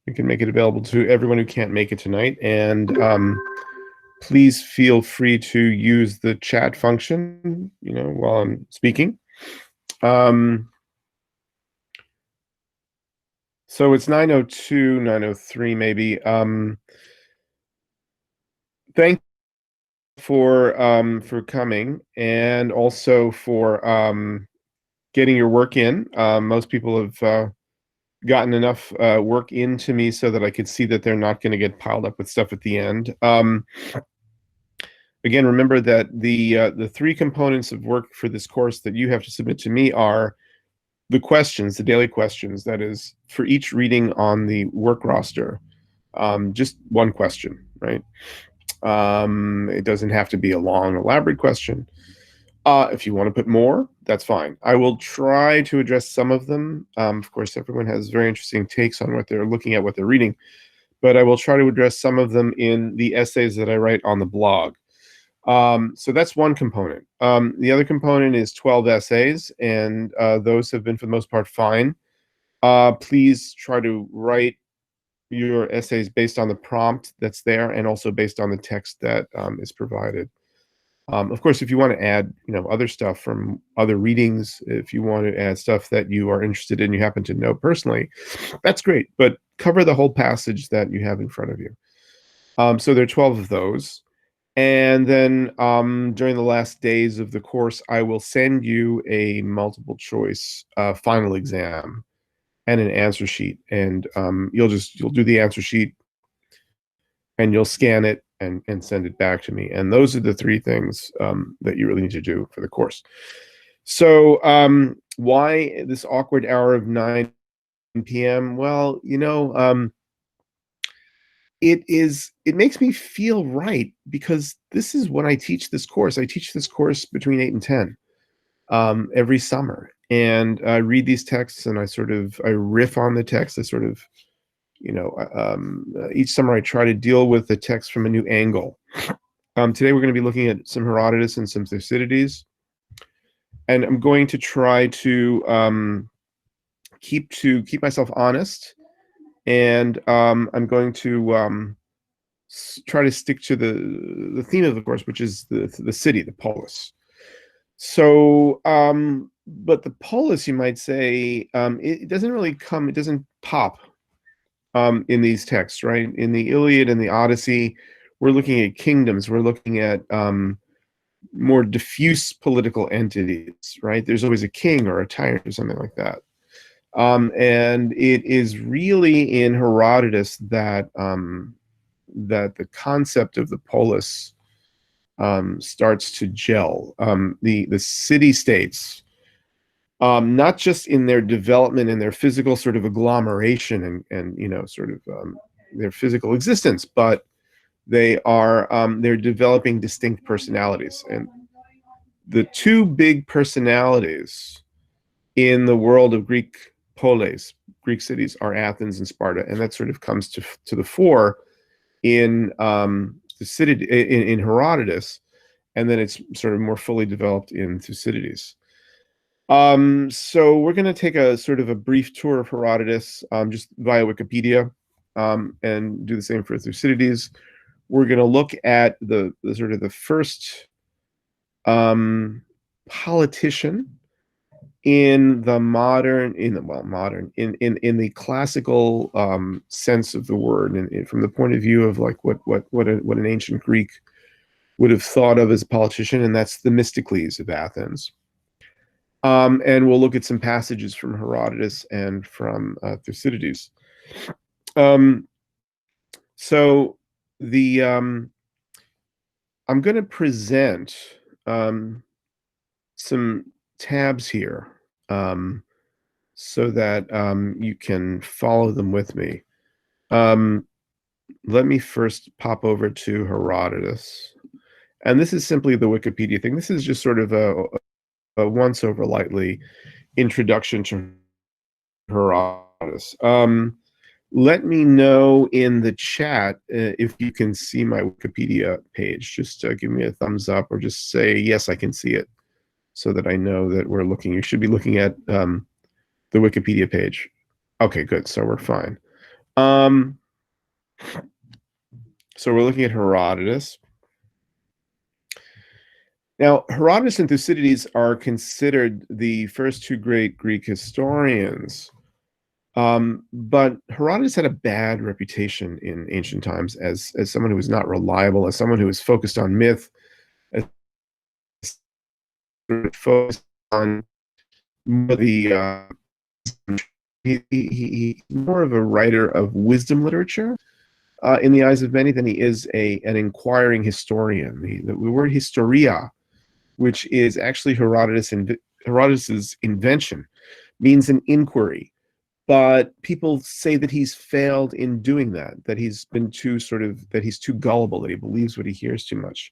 We can make it available to everyone who can't make it tonight. And please feel free to use the chat function, while I'm speaking. So it's 9:02, 9:03 maybe. Thank you for coming, and also for getting your work in. Most people have gotten enough work into me so that I could see that they're not going to get piled up with stuff at the end. Again, remember that the three components of work for this course that you have to submit to me are the questions, the daily questions. That is, for each reading on the work roster, just one question, right? It doesn't have to be a long, elaborate question. If you want to put more, that's fine. I will try to address some of them. Of course, everyone has very interesting takes on what they're looking at, what they're reading, but I will try to address some of them in the essays that I write on the blog. So that's one component. The other component is 12 essays, and those have been, for the most part, fine. Please try to write your essays based on the prompt that's there, and also based on the text that is provided. Of course, if you want to add, other stuff from other readings, if you want to add stuff that you are interested in, you happen to know personally, that's great. But cover the whole passage that you have in front of you. So there are 12 of those. And then during the last days of the course, I will send you a multiple choice final exam and an answer sheet. And you'll do the answer sheet, and you'll scan it and send it back to me. And those are the three things that you really need to do for the course. So why this awkward hour of 9 p.m.? Well, it makes me feel right, because this is when I teach this course. I teach this course between 8 and 10 every summer. And I read these texts, and I riff on the text. Each summer I try to deal with the text from a new angle. Today we're going to be looking at some Herodotus and some Thucydides. And I'm going to try to keep myself honest. And I'm going to try to stick to the theme of the course, which is the city, the polis. So, but the polis, you might say, it doesn't pop in these texts, right? In the Iliad and the Odyssey, we're looking at kingdoms. We're looking at more diffuse political entities, right? There's always a king or a tyrant or something like that. And it is really in Herodotus that the concept of the polis starts to gel. The city-states, not just in their development and their physical sort of agglomeration and their physical existence, but they're developing distinct personalities. And the two big personalities in the world of Greek polis, Greek cities, are Athens and Sparta, and that sort of comes to the fore in the city in Herodotus, and then it's sort of more fully developed in Thucydides. So we're going to take a sort of a brief tour of Herodotus just via Wikipedia, and do the same for Thucydides. We're going to look at the sort of the first politician in the classical sense of the word, and from the point of view of like what an ancient Greek would have thought of as a politician, and that's Themistocles of Athens. And we'll look at some passages from Herodotus and from Thucydides. So I'm going to present some tabs here so that you can follow them with me. Let me first pop over to Herodotus. And this is simply the Wikipedia thing. This is just sort of a once-over lightly introduction to Herodotus. Let me know in the chat if you can see my Wikipedia page. Just give me a thumbs up, or just say, yes, I can see it, so that I know that we're looking. You should be looking at the Wikipedia page. Okay, good. So we're fine. Um, so we're looking at Herodotus. Now, Herodotus and Thucydides are considered the first two great Greek historians. But Herodotus had a bad reputation in ancient times as someone who was not reliable, as someone who was focused on myth, as focused on the he's more of a writer of wisdom literature in the eyes of many than he is an inquiring historian. The word historia, which is actually Herodotus's invention, means an inquiry. But people say that he's failed in doing that, that he's been that he's too gullible, that he believes what he hears too much.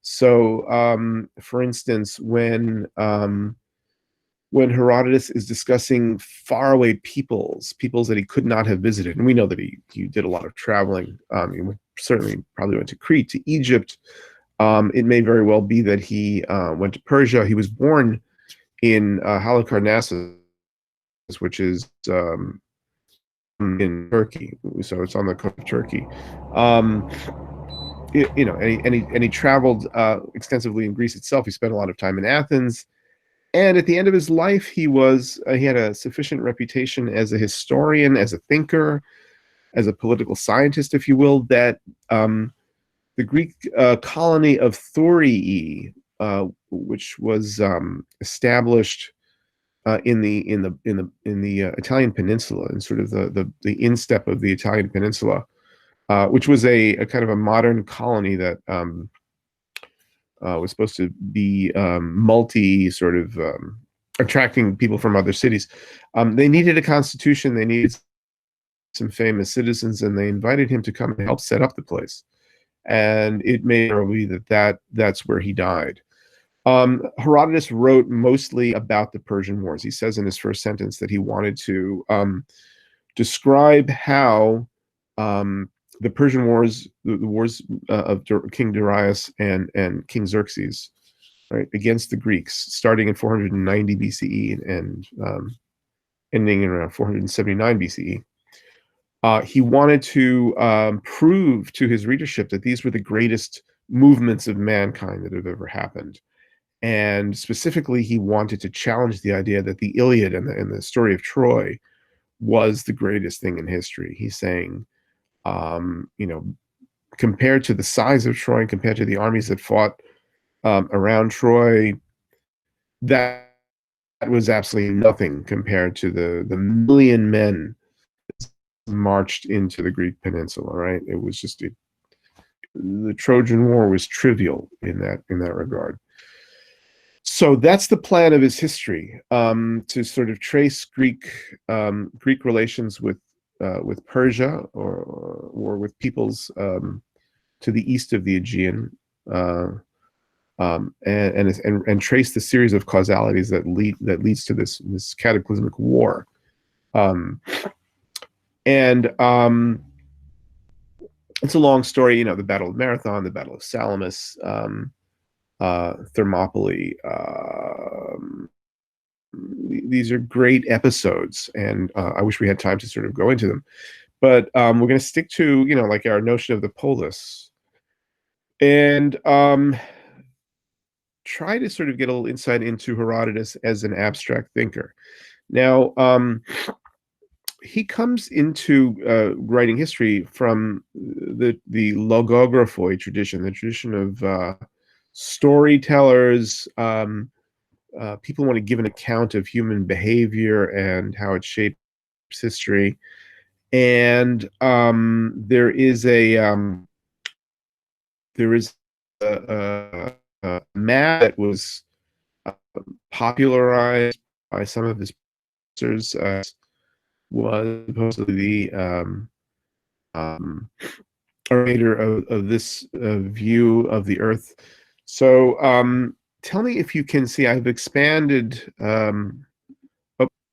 So, for instance, when Herodotus is discussing faraway peoples that he could not have visited, and we know that he did a lot of traveling. He certainly probably went to Crete, to Egypt. It may very well be that he went to Persia. He was born in Halicarnassus, which is in Turkey, so it's on the coast of Turkey. And he traveled extensively in Greece itself. He spent a lot of time in Athens. And at the end of his life, he had a sufficient reputation as a historian, as a thinker, as a political scientist, if you will, that the Greek colony of Thurii, which was established in the Italian peninsula, and sort of the instep of the Italian peninsula, which was a kind of a modern colony that was supposed to be attracting people from other cities. They needed a constitution, they needed some famous citizens, and they invited him to come and help set up the place. And it may be that's where he died. Herodotus wrote mostly about the Persian Wars. He says in his first sentence that he wanted to describe how the Persian Wars, the wars of King Darius and King Xerxes, right, against the Greeks, starting in 490 BCE and ending in around 479 BCE. He wanted to prove to his readership that these were the greatest movements of mankind that have ever happened. And specifically, he wanted to challenge the idea that the Iliad and the story of Troy was the greatest thing in history. He's saying, compared to the size of Troy, compared to the armies that fought around Troy, that was absolutely nothing compared to the million men marched into the Greek peninsula. Right? It was just the Trojan War was trivial in that regard. So that's the plan of his history, to sort of trace Greek relations with Persia or with peoples to the east of the Aegean, and trace the series of causalities that leads to this cataclysmic war. It's a long story, the Battle of Marathon, the Battle of Salamis, Thermopylae. These are great episodes, and I wish we had time to sort of go into them. But we're going to stick to, like our notion of the polis, and try to sort of get a little insight into Herodotus as an abstract thinker. Now, he comes into writing history from the logographoi tradition, the tradition of storytellers, people want to give an account of human behavior and how it shapes history. And there is a map that was popularized by some of his professors, was supposedly the orator of this view of the Earth. So tell me if you can see. I've expanded.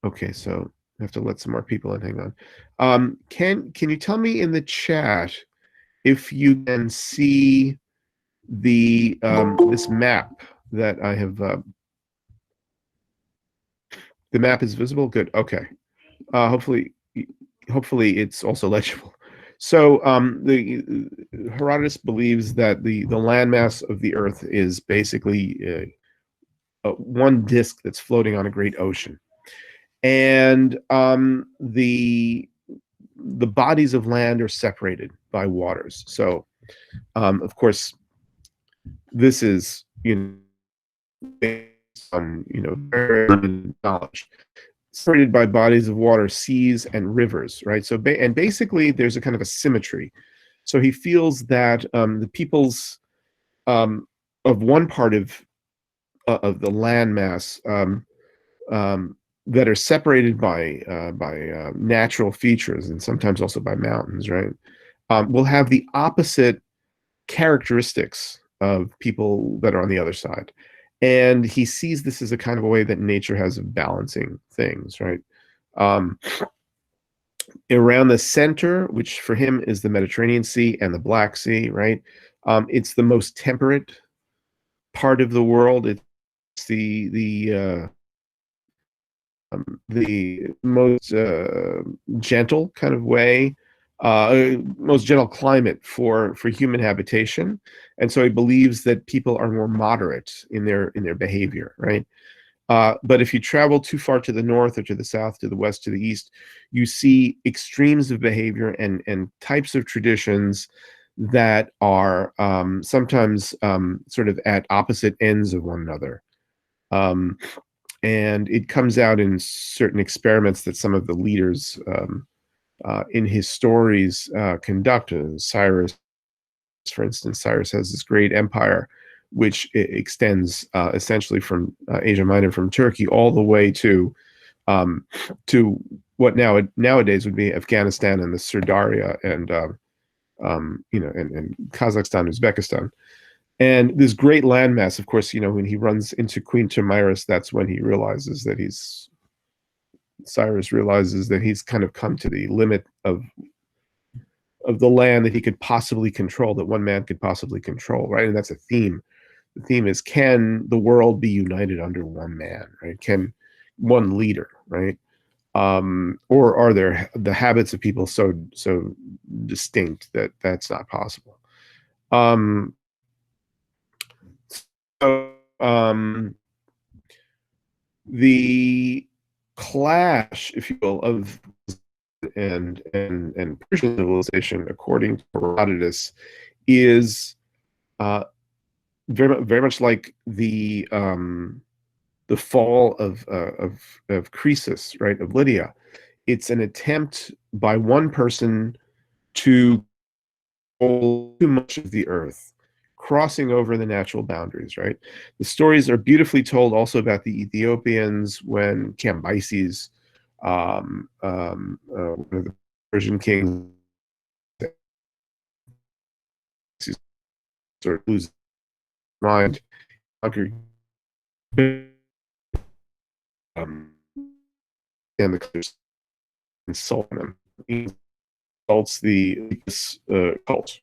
Okay, so I have to let some more people in. Hang on. Can you tell me in the chat if you can see the this map that I have? The map is visible. Good. Okay. Hopefully hopefully it's also legible. So the Herodotus believes that the landmass of the Earth is basically one disk that's floating on a great ocean, and the bodies of land are separated by waters. So, of course, this is based on very limited knowledge, separated by bodies of water, seas, and rivers, right? So, and basically, there's a kind of a symmetry. So he feels that the peoples um, of one part of the landmass that are separated by natural features and sometimes also by mountains, right? Will have the opposite characteristics of people that are on the other side. And he sees this as a kind of a way that nature has of balancing things, right? Um, Around the center, which for him is the Mediterranean Sea and the Black Sea, right? It's the most temperate part of the world. It's the most gentle kind of way, most gentle climate for human habitation, and so he believes that people are more moderate in their behavior, right? But if you travel too far to the north or to the south, to the west, to the east, you see extremes of behavior and types of traditions that are sometimes sort of at opposite ends of one another. Um, and it comes out in certain experiments that some of the leaders in his stories conduct. Cyrus, for instance, Cyrus has this great empire which extends essentially from Asia Minor, from Turkey all the way um, to what nowadays would be Afghanistan and the Sirdaria and and Kazakhstan, Uzbekistan. And this great landmass, of course, when he runs into Queen Tamiris, that's when he realizes that Cyrus realizes that he's kind of come to the limit of the land that he could possibly control, that one man could possibly control, right? And that's a theme. The theme is, can the world be united under one man, right? Can one leader, right? Or are there the habits of people so distinct that that's not possible? Um, so the clash, if you will, of and Persian civilization, according to Herodotus, is very much like the fall of Croesus, right, of Lydia. It's an attempt by one person to control too much of the earth, crossing over the natural boundaries, right? The stories are beautifully told also about the Ethiopians when Cambyses, one of the Persian kings, sort of loses his mind, um, and the insult him. He insults the cult,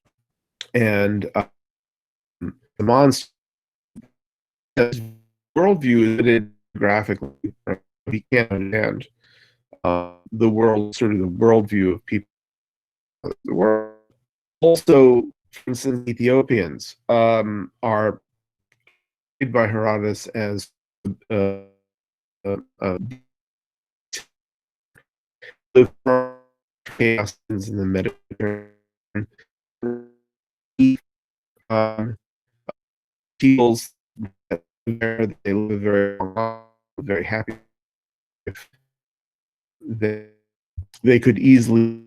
and the monster worldview is limited graphically. Right? He can't understand the world, sort of the worldview of people. The world. Also, for instance, Ethiopians are made by Herodotus as uh, uh, the chaos in the Mediterranean. Um, Peoples there, they live very long, very happy. If they could easily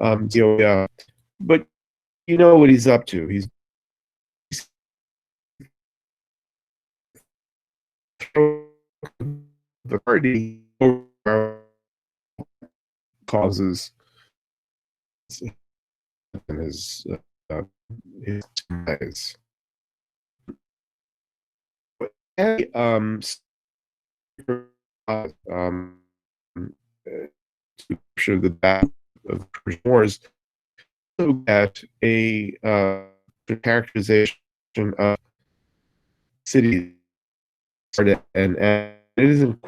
Ethiopia, but you know what he's up to. He's the party causes his uh, his demise. Um, um, sure the battle of the Persian Wars, look at a characterization of cities, and it isn't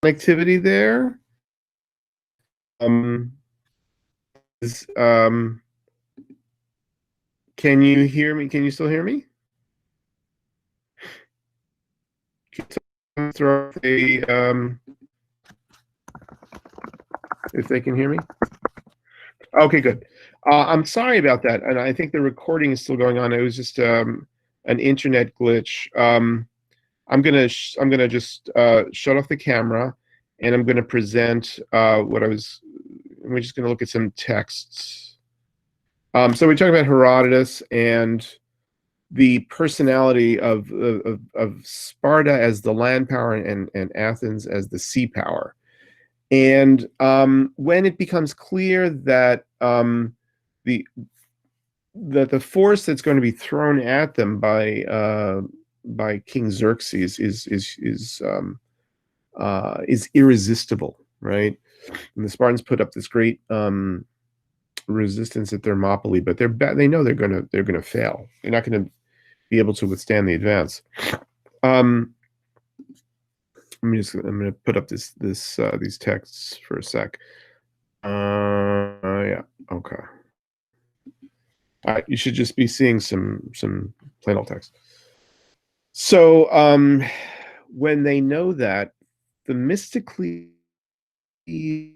connectivity there. Um, is, can you hear me? Can you still hear me? throw a if they can hear me. Okay, good. I'm sorry about that, and I think the recording is still going on. It was just an internet glitch. I'm gonna just shut off the camera, and I'm gonna present what I was. We're just gonna look at some texts. So we talked about Herodotus and the personality of Sparta as the land power and Athens as the sea power. And when it becomes clear that the the force that's going to be thrown at them by King Xerxes is irresistible, right? And the Spartans put up this great resistance at Thermopylae, but they know they're gonna fail. They're not going to be able to withstand the advance. I'm gonna put up these texts for a sec. Yeah, okay. All right, you should just be seeing some plain old text. So when they know that, Themistocles, the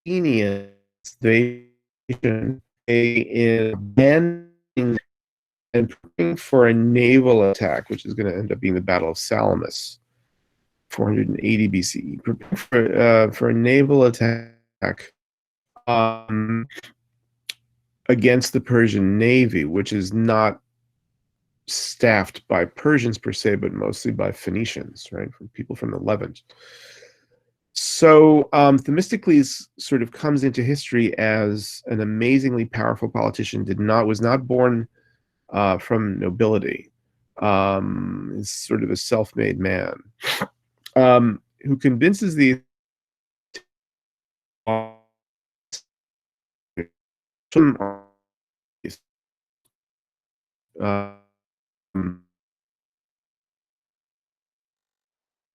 Athenians, they in abandoning and preparing for a naval attack, which is going to end up being the Battle of Salamis, 480 BCE, preparing for a naval attack against the Persian Navy, which is not staffed by Persians per se, but mostly by Phoenicians, right, from people from the Levant. So Themistocles sort of comes into history as an amazingly powerful politician. Was not born from nobility. Is sort of a self-made man who convinces the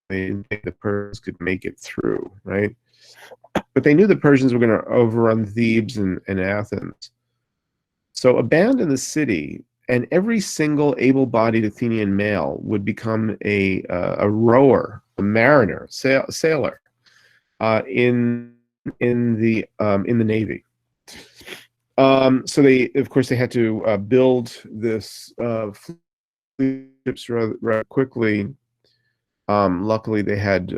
they didn't think the Persians could make it through, right? But they knew the Persians were going to overrun Thebes and Athens. So abandon the city, and every single able-bodied Athenian male would become a rower, a mariner, sailor in the Navy. So they, of course, they had to build this ships rather quickly. Luckily, they had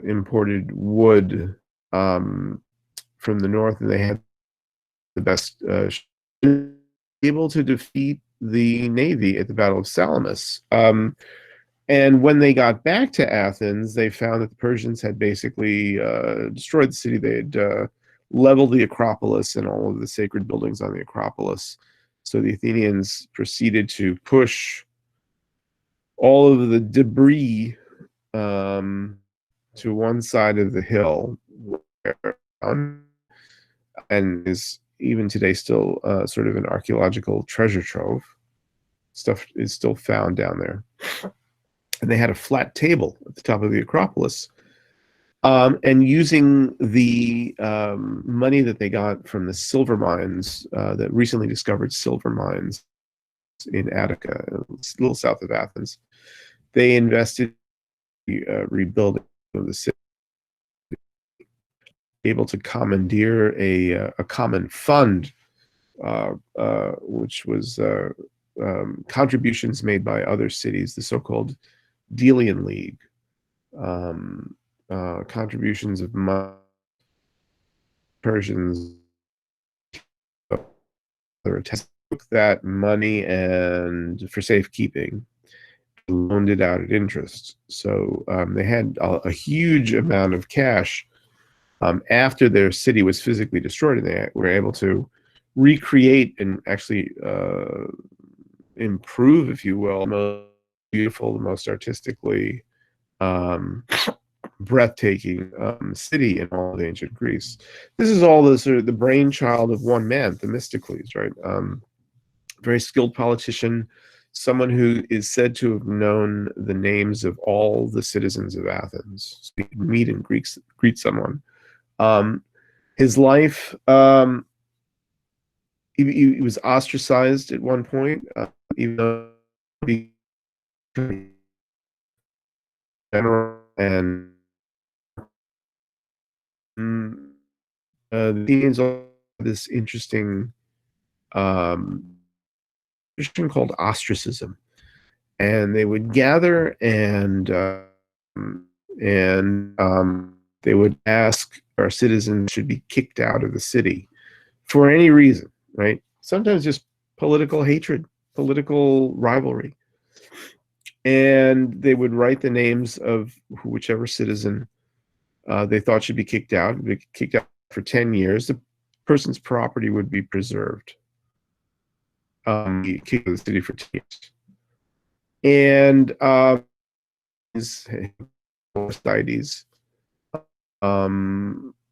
imported wood from the north, and they had the best able to defeat the Navy at the Battle of Salamis. And when they got back to Athens, they found that the Persians had basically destroyed the city. They had leveled the Acropolis and all of the sacred buildings on the Acropolis. So the Athenians proceeded to push all of the debris to one side of the hill, and is even today still sort of an archaeological treasure trove. Stuff is still found down there. And they had a flat table at the top of the Acropolis. And using the money that they got from the silver mines, that recently discovered silver mines in Attica, a little south of Athens, they invested in rebuilding the city, able to commandeer a common fund, which was contributions made by other cities, the so-called Delian League, contributions of Persians, took that money and for safekeeping loaned it out at interest. So they had a huge amount of cash after their city was physically destroyed, and they were able to recreate and actually improve, if you will, the most beautiful, the most artistically breathtaking city in all of ancient Greece. This is all the sort of the brainchild of one man, Themistocles, right? Very skilled politician, someone who is said to have known the names of all the citizens of Athens. So he could meet and greet someone. His life, he was ostracized at one point, even though he general, and the Athenians also had this interesting tradition called ostracism, and they would gather and they would ask our citizens should be kicked out of the city for any reason, right? Sometimes just political hatred, political rivalry. And they would write the names of whichever citizen they thought should be kicked out. Be kicked out for 10 years. The person's property would be preserved. Kicked out of the city for 10 years. And these societies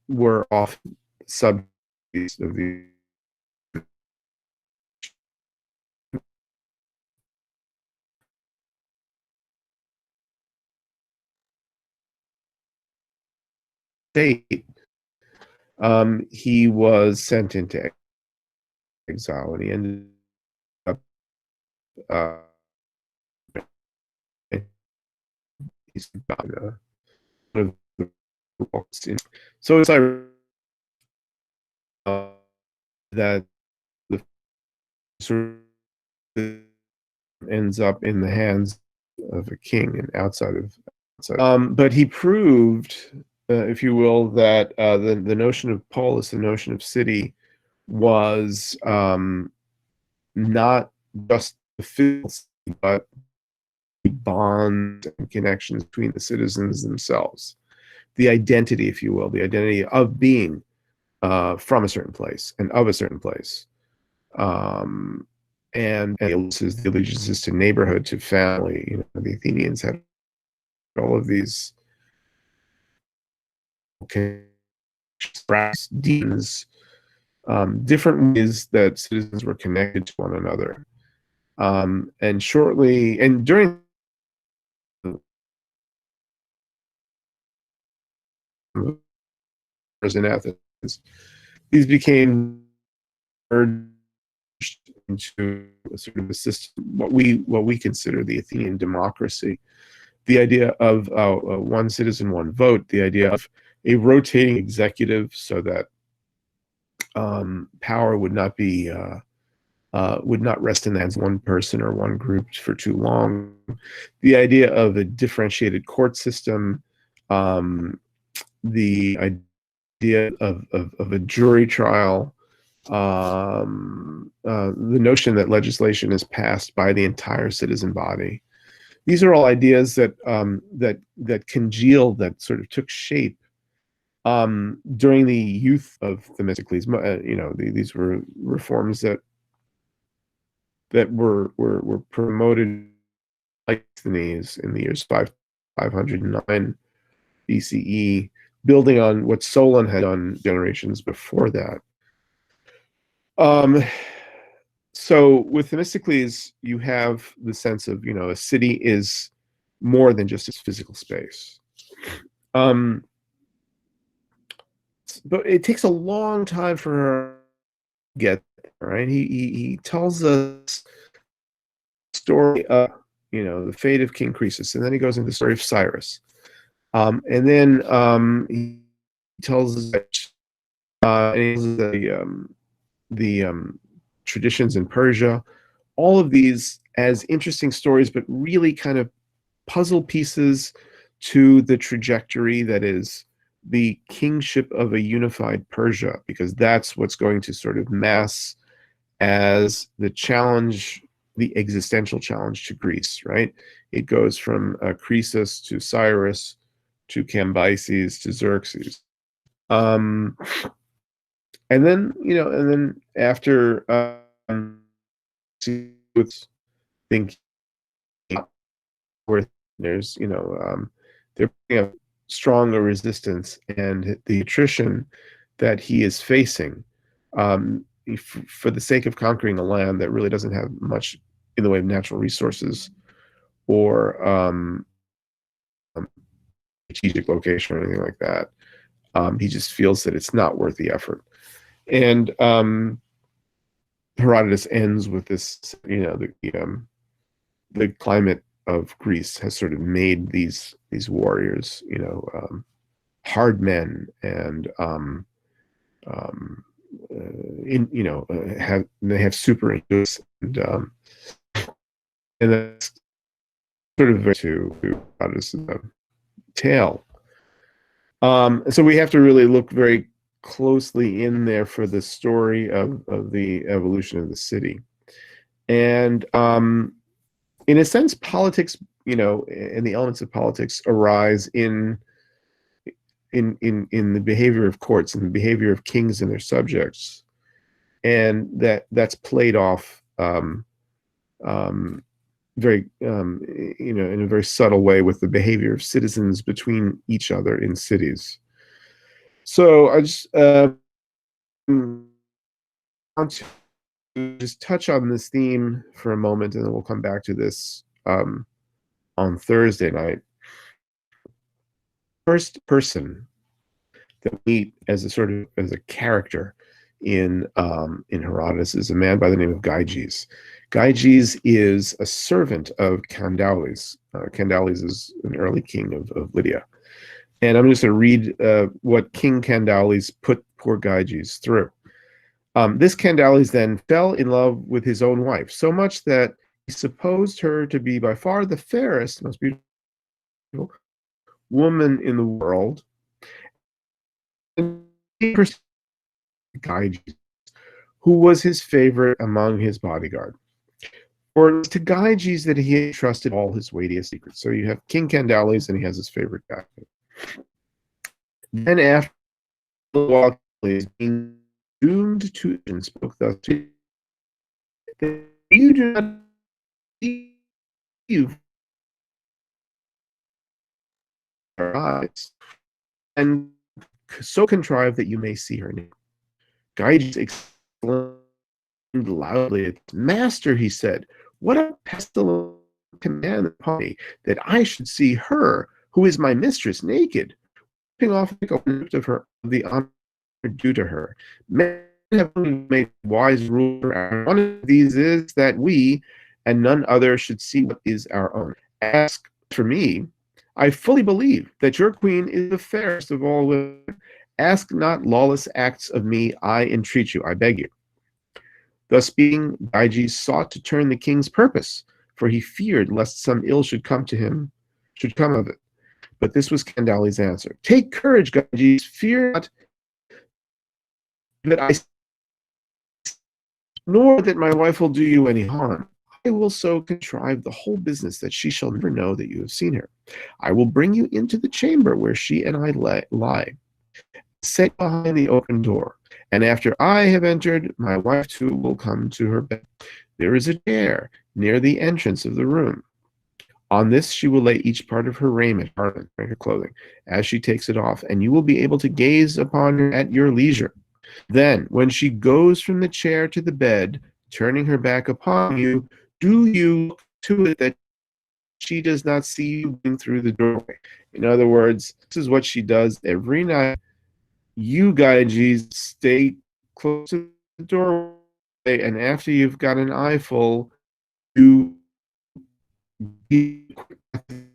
were often subjects of the state. He was sent into exile, and he ended up he's one of the books. So it's like that the sort of ends up in the hands of a king and outside of but he proved, if you will, that the notion of polis, the notion of city, was not just the physical city, but bonds and connections between the citizens themselves. The identity, if you will, the identity of being from a certain place and of a certain place. And the allegiances to neighborhood, to family. You know, the Athenians had all of these deans, different ways that citizens were connected to one another. And shortly, and during in Athens, these became merged into a sort of a system, what we consider the Athenian Democracy. The idea of one citizen, one vote, the idea of a rotating executive, so that power would not rest in the hands of one person or one group for too long. The idea of a differentiated court system, the idea of a jury trial, the notion that legislation is passed by the entire citizen body. These are all ideas that that congealed, that sort of took shape during the youth of Themistocles. You know, these were reforms that were promoted like these in the years 509 BCE, building on what Solon had done generations before that. So with Themistocles, you have the sense of, you know, a city is more than just its physical space. But it takes a long time for her to get there, right? He tells us the story of, you know, the fate of King Croesus, and then he goes into the story of Cyrus. And then he tells us the traditions in Persia, all of these as interesting stories, but really kind of puzzle pieces to the trajectory that is the kingship of a unified Persia, because that's what's going to sort of mass as the challenge, the existential challenge to Greece, right? It goes from Croesus to Cyrus to Cambyses to Xerxes. And then, you know, and then after thinking where there's, you know, they're putting up stronger resistance, and the attrition that he is facing for the sake of conquering a land that really doesn't have much in the way of natural resources or strategic location or anything like that. He just feels that it's not worth the effort. And Herodotus ends with this, you know, the climate of Greece has sort of made these warriors, hard men, and they have super intelligence, and that's sort of very to Herodotus' tale. So we have to really look very closely in there for the story of the evolution of the city. And in a sense, politics, and the elements of politics arise in the behavior of courts and the behavior of kings and their subjects, and that's played off very in a very subtle way with the behavior of citizens between each other in cities. So I just want to just touch on this theme for a moment, and then we'll come back to this on Thursday night. First person that we meet as a character in Herodotus is a man by the name of Gyges. Gyges is a servant of Candaules. Candaules is an early king of Lydia. And I'm just going to read what King Candaules put poor Gyges through. This Candaules then fell in love with his own wife, so much that he supposed her to be by far the fairest, most beautiful woman in the world. And Gyges, who was his favorite among his bodyguard. For it was to Gyges that he entrusted all his weightiest secrets. So you have King Candaules, and he has his favorite guy. Then after a while, being doomed to and spoke thus to that you do not leave our eyes, and so contrive that you may see her name. Gyges exclaimed loudly, "Master," he said, "what a pestilent command upon me that I should see her who is my mistress naked, ripping off of her the honor due to her. Men have made wise ruler. One of these is that we and none other should see what is our own. Ask for me. I fully believe that your queen is the fairest of all women. Ask not lawless acts of me, I entreat you, I beg you." Thus speaking, Gyges sought to turn the king's purpose, for he feared lest some ill should come of it. But this was Candaules' answer: "Take courage, Gyges, fear not that I, nor that my wife will do you any harm. I will so contrive the whole business that she shall never know that you have seen her. I will bring you into the chamber where she and I lie, set behind the open door, and after I have entered, my wife too will come to her bed. There is a chair near the entrance of the room. On this she will lay each part of her raiment, her clothing, as she takes it off, and you will be able to gaze upon her at your leisure. Then, when she goes from the chair to the bed, turning her back upon you, do you look to it that she does not see you going through the doorway." In other words, this is what she does every night. You, Gyges, stay close to the doorway, and after you've got an eyeful, you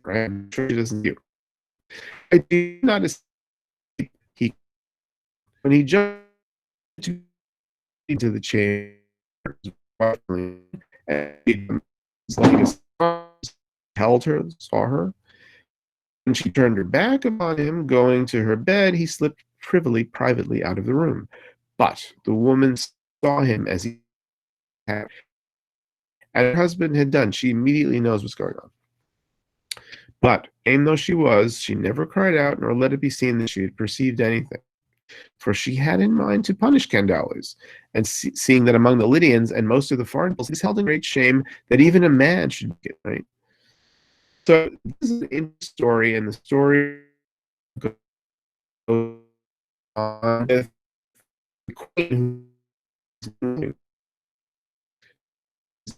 I'm sure she doesn't see you. I do not escape. When he jumped into the chamber, and held her, saw her. When she turned her back upon him, going to her bed, he slipped privately out of the room. But the woman saw him as he had, as her husband had done. She immediately knows what's going on. But, aim though she was, she never cried out, nor let it be seen that she had perceived anything. For she had in mind to punish Candaules, and seeing that among the Lydians and most of the foreign peoples, it is held in great shame that even a man should get right. So this is an interesting story, and the story goes on with the queen who's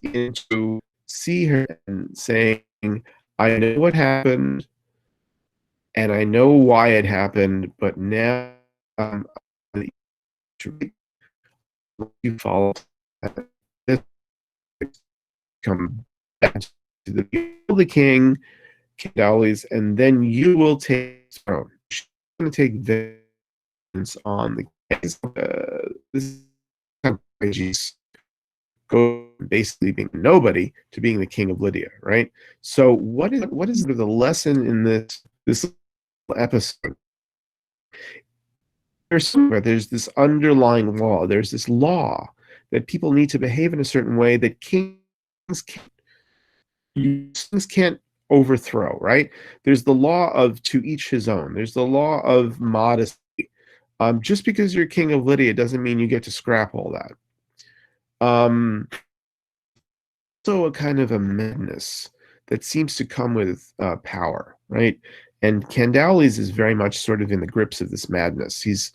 in to see her and saying, "I know what happened, and I know why it happened, but now you follow this, come back the king, Candalis, and then you will take the throne. She's going to take vengeance on the kings. This is kind of go basically being nobody to being the king of Lydia, right? So what is the lesson in this episode? There's this underlying law. There's this law that people need to behave in a certain way that kings can't overthrow, right? There's the law of to each his own. There's the law of modesty. Just because you're king of Lydia doesn't mean you get to scrap all that. So a kind of a madness that seems to come with power, right? And Candalis is very much sort of in the grips of this madness. He's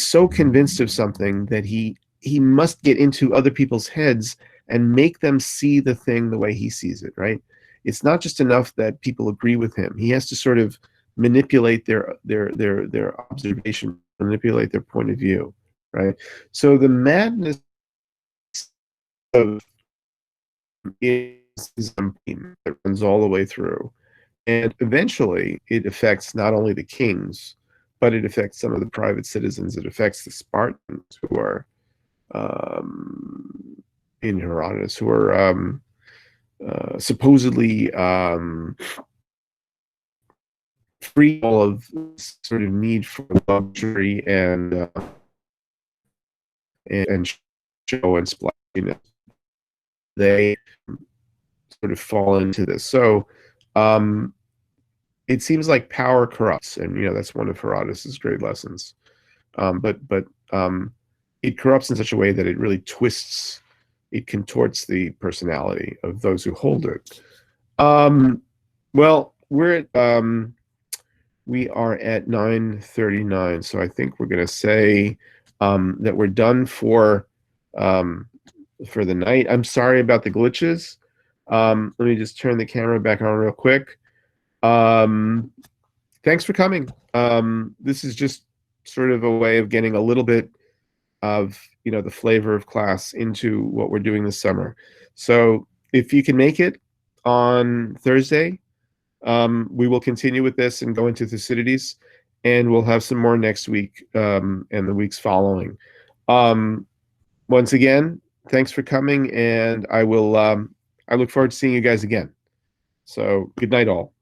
so convinced of something that he must get into other people's heads and make them see the thing the way he sees it, right? It's not just enough that people agree with him. He has to sort of manipulate their observation, manipulate their point of view, right? So the madness of is something that runs all the way through. And eventually it affects not only the kings, but it affects some of the private citizens. It affects the Spartans who are in Herodotus, who are supposedly free all of sort of need for luxury and show and splashiness. They sort of fall into this. So it seems like power corrupts, and that's one of Herodotus's great lessons. But it corrupts in such a way that it really twists, it contorts the personality of those who hold it. Well, we are at 9:39, so I think we're going to say that we're done for the night. I'm sorry about the glitches. Let me just turn the camera back on real quick. Thanks for coming. This is just sort of a way of getting a little bit of the flavor of class into what we're doing this summer. So if you can make it on Thursday, we will continue with this and go into Thucydides, and we'll have some more next week and the weeks following. Once again, thanks for coming, and I look forward to seeing you guys again. So good night all.